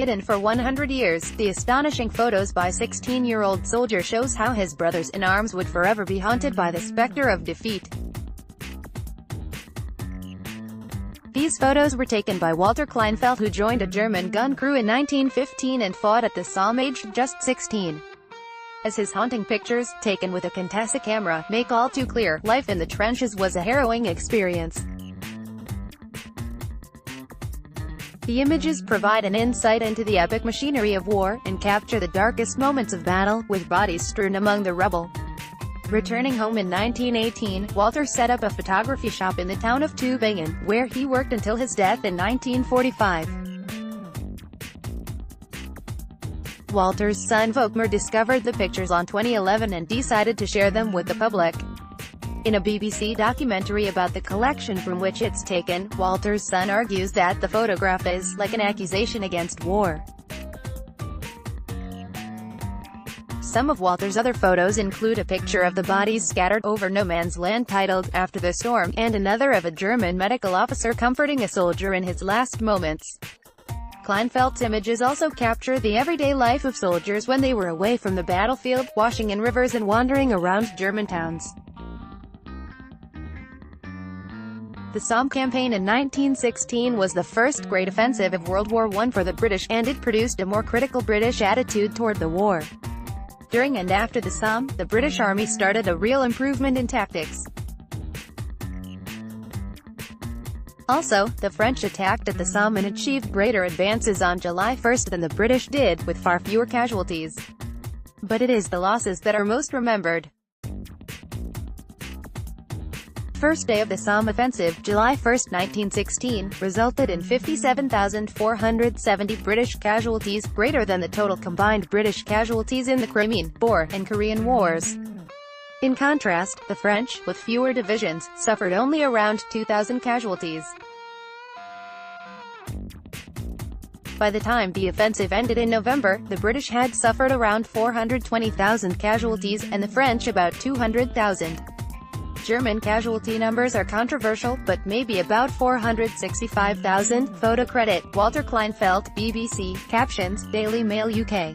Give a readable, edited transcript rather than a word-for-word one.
hidden for 100 years. The astonishing photos by 16-year-old soldier shows how his brothers in arms would forever be haunted by the specter of defeat. These photos were taken by Walter Kleinfeldt, who joined a German gun crew in 1915 and fought at the Somme aged just 16. As his haunting pictures, taken with a Contessa camera, make all too clear, life in the trenches was a harrowing experience. The images provide an insight into the epic machinery of war, and capture the darkest moments of battle, with bodies strewn among the rubble. Returning home in 1918, Walter set up a photography shop in the town of Tübingen, where he worked until his death in 1945. Walter's son Volkmar discovered the pictures on 2011 and decided to share them with the public. In a BBC documentary about the collection from which it's taken, Walter's son argues that the photograph is like an accusation against war. Some of Walter's other photos include a picture of the bodies scattered over no man's land titled, "After the Storm," and another of a German medical officer comforting a soldier in his last moments. Kleinfeldt's images also capture the everyday life of soldiers when they were away from the battlefield, washing in rivers and wandering around German towns. The Somme campaign in 1916 was the first great offensive of World War I for the British, and it produced a more critical British attitude toward the war. During and after the Somme, the British Army started a real improvement in tactics. Also, the French attacked at the Somme and achieved greater advances on July 1 than the British did, with far fewer casualties. But it is the losses that are most remembered. First day of the Somme offensive, July 1, 1916, resulted in 57,470 British casualties, greater than the total combined British casualties in the Crimean, Boer, and Korean Wars. In contrast, the French, with fewer divisions, suffered only around 2,000 casualties. By the time the offensive ended in November, the British had suffered around 420,000 casualties, and the French about 200,000. German casualty numbers are controversial, but maybe about 465,000. Photo credit, Walter Kleinfeldt, BBC, captions, Daily Mail UK.